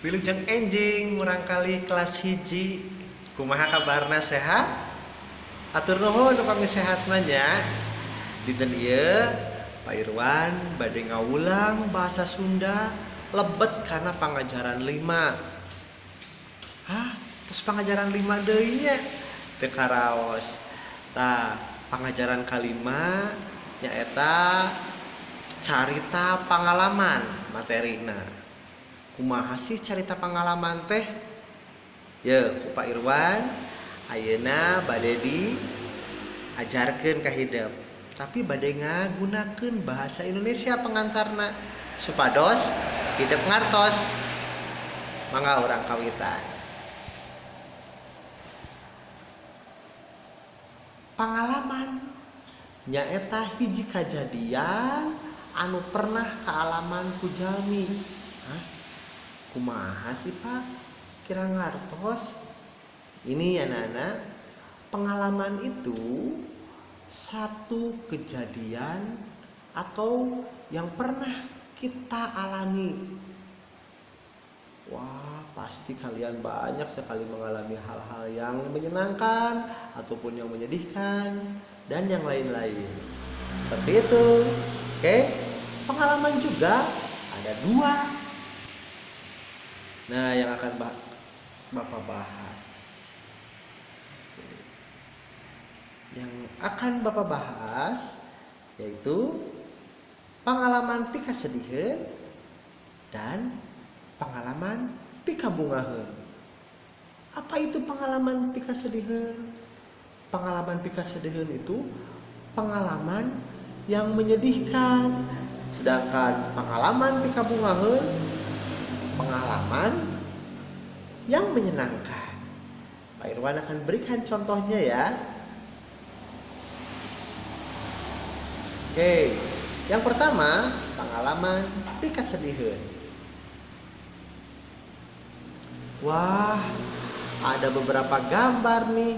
Wilujeng enjing murangkali kelas hiji. Kumaha kabarna sehat? Atur nuhun upami sehat mah nya. Dinten ieu Pak Irwan bade ngawulang bahasa Sunda lebet karena pangajaran 5. Hah, terus pangajaran 5 deui nya teu karaos. Tah, pangajaran kalima nyaeta carita pangalaman materina. Kumaha sih carita pengalaman teh? Ya, ku Pak Irwan ayeuna bade diajarkeun ka hideep. Tapi bade ngagunakeun bahasa Indonesia pengantarna supados hideep ngartos. Mangga urang kawitan. Pengalaman nyaeta hiji kajadian anu pernah kaalaman ku jalmi. Hah? Kumaha sih Pak? Kira ngartos? Ini anak-anak, pengalaman itu satu kejadian atau yang pernah kita alami. Wah, pasti kalian banyak sekali mengalami hal-hal yang menyenangkan ataupun yang menyedihkan dan yang lain-lain. Seperti itu. Oke, pengalaman juga ada 2. Nah, yang akan Bapak bahas. Yang akan Bapak bahas yaitu pengalaman pika sedihun dan pengalaman pika bungaheun. Apa itu pengalaman pika sedihun? Pengalaman pika sedihun itu pengalaman yang menyedihkan, sedangkan pengalaman pika bungaheun pengalaman yang menyenangkan. Pak Irwan akan berikan contohnya ya. Oke, yang pertama pengalaman pika sedihun. Wah, ada beberapa gambar nih.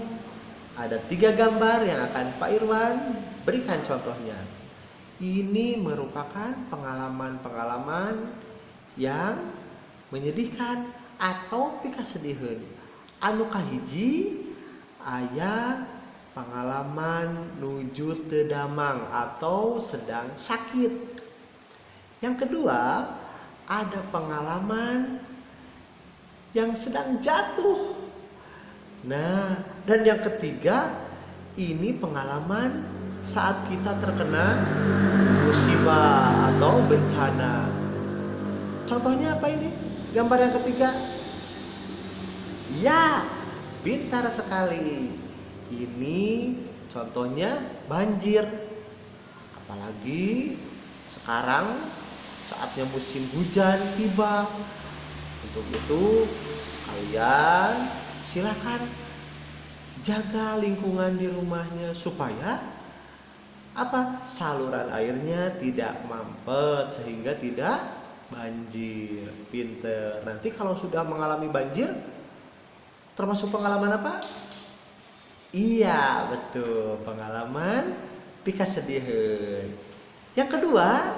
Ada 3 gambar yang akan Pak Irwan berikan contohnya. Ini merupakan pengalaman-pengalaman yang menyedihkan atau pika sedihun. Anu kahiji aya pengalaman nuju teu damang atau sedang sakit. Yang kedua ada pengalaman yang sedang jatuh. Nah, dan yang ketiga ini pengalaman saat kita terkena musibah atau bencana. Contohnya apa ini? Gambar yang ketiga. Ya, pintar sekali. Ini contohnya banjir. Apalagi sekarang saatnya musim hujan tiba. Untuk itu kalian silakan jaga lingkungan di rumahnya supaya saluran airnya tidak mampet sehingga tidak banjir. Pinter. Nanti kalau sudah mengalami banjir termasuk pengalaman apa? Iya, betul, pengalaman pika sedihun. Yang kedua,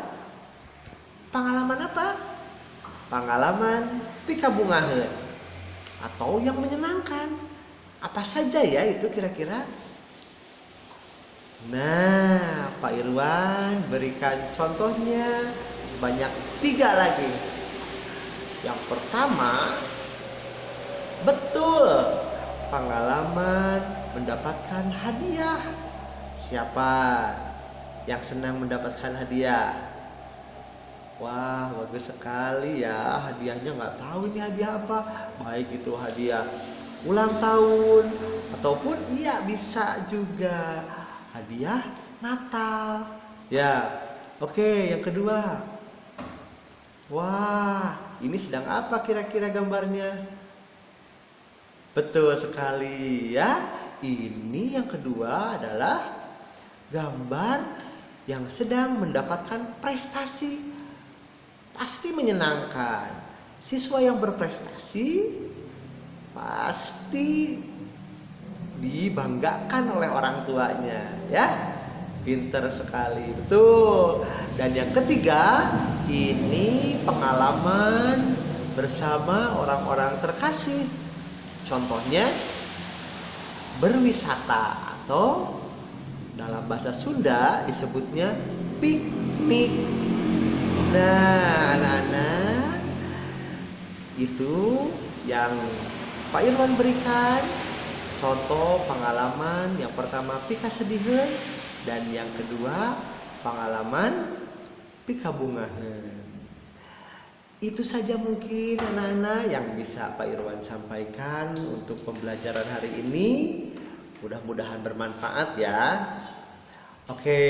pengalaman apa? Pengalaman pika bungaheun atau yang menyenangkan. Apa saja ya itu kira-kira? Nah, Pak Irwan berikan contohnya sebanyak 3 lagi. Yang pertama, betul, pengalaman mendapatkan hadiah. Siapa yang senang mendapatkan hadiah? Wah, bagus sekali ya. Hadiahnya nggak tahu ini hadiah apa. Baik itu hadiah ulang tahun ataupun iya bisa juga hadiah Natal. Ya, oke, yang kedua. Wah, ini sedang apa kira-kira gambarnya? Betul sekali ya. Ini yang kedua adalah gambar yang sedang mendapatkan prestasi. Pasti menyenangkan. Siswa yang berprestasi pasti dibanggakan oleh orang tuanya ya. Pinter sekali, betul. Dan yang ketiga, ini pengalaman bersama orang-orang terkasih. Contohnya berwisata atau dalam bahasa Sunda disebutnya piknik. Nah, anak-anak, itu yang Pak Irwan berikan contoh pengalaman. Yang pertama pika sediheun dan yang kedua pengalaman pika bungaheun. Itu saja mungkin anak-anak yang bisa Pak Irwan sampaikan untuk pembelajaran hari ini. Mudah-mudahan bermanfaat ya. Oke,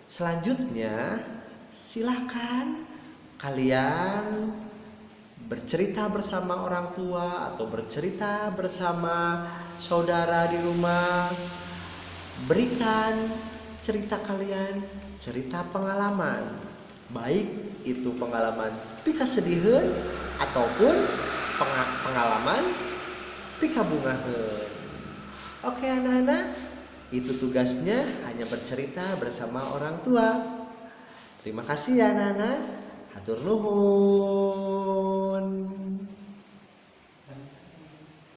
selanjutnya silahkan kalian bercerita bersama orang tua atau bercerita bersama saudara di rumah. Berikan cerita kalian, cerita pengalaman, baik itu pengalaman pika sediheun ataupun pengalaman pika bungaheun. Oke anak-anak, itu tugasnya hanya bercerita bersama orang tua. Terima kasih ya anak-anak. Hatur nuhun.